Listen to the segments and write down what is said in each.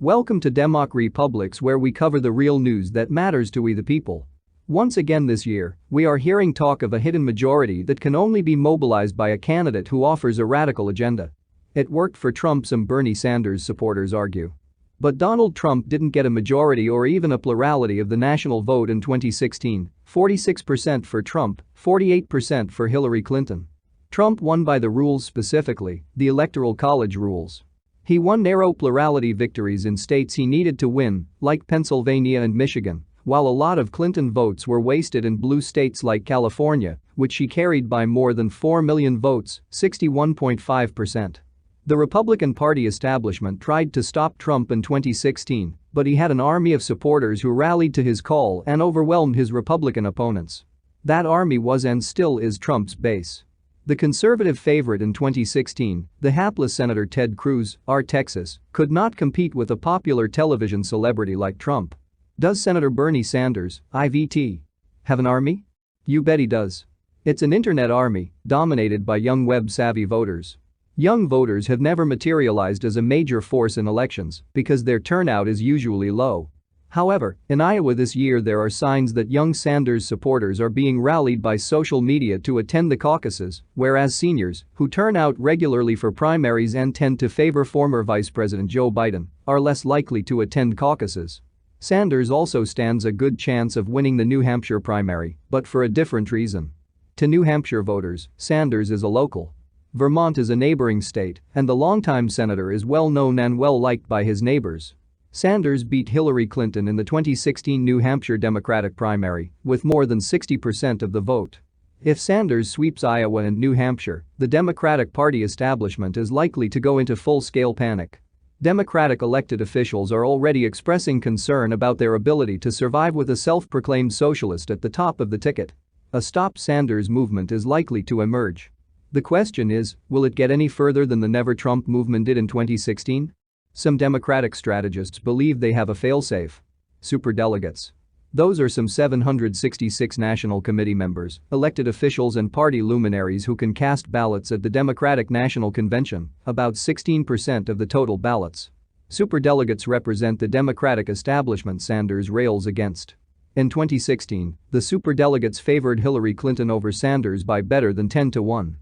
Welcome to DEMOCREPUBLIX, where we cover the real news that matters to we the people. Once again this year, we are hearing talk of a hidden majority that can only be mobilized by a candidate who offers a radical agenda. It worked for Trump, some Bernie Sanders supporters argue. But Donald Trump didn't get a majority or even a plurality of the national vote in 2016, 46% for Trump, 48% for Hillary Clinton. Trump won by the rules, specifically, the Electoral College rules. He won narrow plurality victories in states he needed to win, like Pennsylvania and Michigan, while a lot of Clinton votes were wasted in blue states like California, which she carried by more than 4 million votes, 61.5%. The Republican Party establishment tried to stop Trump in 2016, but he had an army of supporters who rallied to his call and overwhelmed his Republican opponents. That army was and still is Trump's base. The conservative favorite in 2016, the hapless Senator Ted Cruz, R. Texas, could not compete with a popular television celebrity like Trump. Does Senator Bernie Sanders, IVT, have an army? You bet he does. It's an internet army, dominated by young web-savvy voters. Young voters have never materialized as a major force in elections because their turnout is usually low. However, in Iowa this year there are signs that young Sanders supporters are being rallied by social media to attend the caucuses, whereas seniors, who turn out regularly for primaries and tend to favor former Vice President Joe Biden, are less likely to attend caucuses. Sanders also stands a good chance of winning the New Hampshire primary, but for a different reason. To New Hampshire voters, Sanders is a local. Vermont is a neighboring state, and the longtime senator is well known and well liked by his neighbors. Sanders beat Hillary Clinton in the 2016 New Hampshire Democratic primary with more than 60% of the vote. If Sanders sweeps Iowa and New Hampshire, the Democratic Party establishment is likely to go into full-scale panic. Democratic elected officials are already expressing concern about their ability to survive with a self-proclaimed socialist at the top of the ticket. A Stop Sanders movement is likely to emerge. The question is, will it get any further than the Never Trump movement did in 2016? Some Democratic strategists believe they have a failsafe. Superdelegates. Those are some 766 National Committee members, elected officials and party luminaries who can cast ballots at the Democratic National Convention, about 16% of the total ballots. Superdelegates represent the Democratic establishment Sanders rails against. In 2016, the superdelegates favored Hillary Clinton over Sanders by better than 10-1.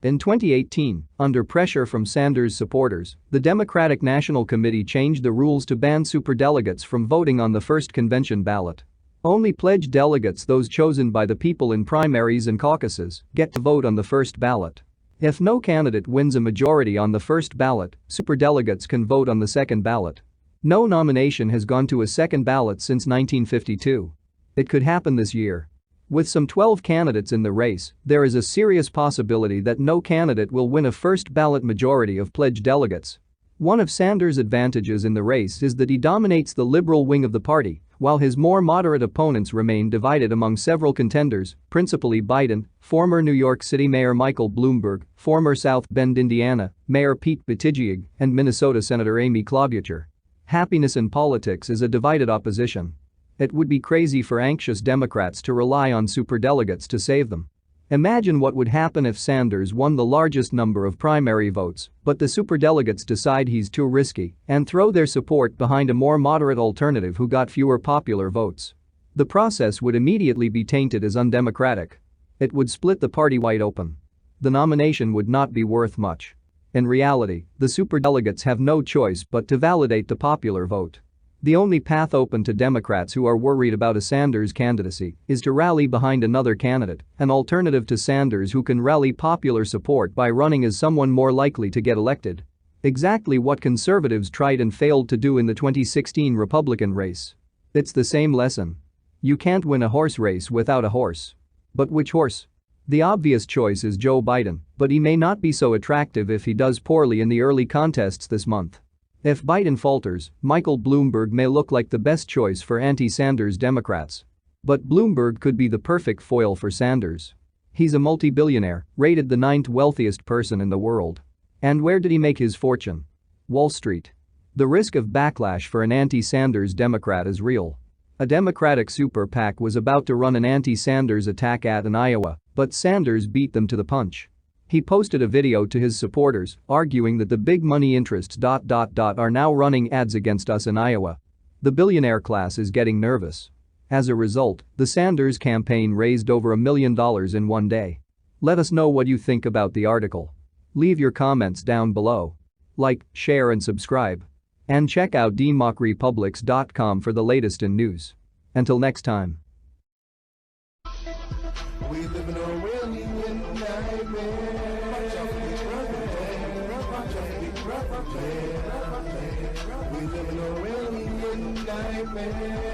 In 2018, under pressure from Sanders supporters, the Democratic National Committee changed the rules to ban superdelegates from voting on the first convention ballot. Only pledged delegates, those chosen by the people in primaries and caucuses, get to vote on the first ballot. If no candidate wins a majority on the first ballot, superdelegates can vote on the second ballot. No nomination has gone to a second ballot since 1952. It could happen this year. With some 12 candidates in the race, there is a serious possibility that no candidate will win a first ballot majority of pledged delegates. One of Sanders' advantages in the race is that he dominates the liberal wing of the party, while his more moderate opponents remain divided among several contenders, principally Biden, former New York City Mayor Michael Bloomberg, former South Bend, Indiana, Mayor Pete Buttigieg, and Minnesota Senator Amy Klobuchar. Happiness in politics is a divided opposition. It would be crazy for anxious Democrats to rely on superdelegates to save them. Imagine what would happen if Sanders won the largest number of primary votes, but the superdelegates decide he's too risky and throw their support behind a more moderate alternative who got fewer popular votes. The process would immediately be tainted as undemocratic. It would split the party wide open. The nomination would not be worth much. In reality, the superdelegates have no choice but to validate the popular vote. The only path open to Democrats who are worried about a Sanders candidacy is to rally behind another candidate, an alternative to Sanders who can rally popular support by running as someone more likely to get elected. Exactly what conservatives tried and failed to do in the 2016 Republican race. It's the same lesson. You can't win a horse race without a horse. But which horse? The obvious choice is Joe Biden, but he may not be so attractive if he does poorly in the early contests this month. If Biden falters, Michael Bloomberg may look like the best choice for anti-Sanders Democrats. But Bloomberg could be the perfect foil for Sanders. He's a multi-billionaire, rated the 9th wealthiest person in the world. And where did he make his fortune? Wall Street. The risk of backlash for an anti-Sanders Democrat is real. A Democratic super PAC was about to run an anti-Sanders attack ad in Iowa, but Sanders beat them to the punch. He posted a video to his supporters, arguing that the big money interests are now running ads against us in Iowa. The billionaire class is getting nervous. As a result, the Sanders campaign raised over $1 million in one day. Let us know what you think about the article. Leave your comments down below. Like, share and subscribe. And check out DEMOCREPUBLIX.com for the latest in news. Until next time. We live in a really nightmare. We live in a really nightmare.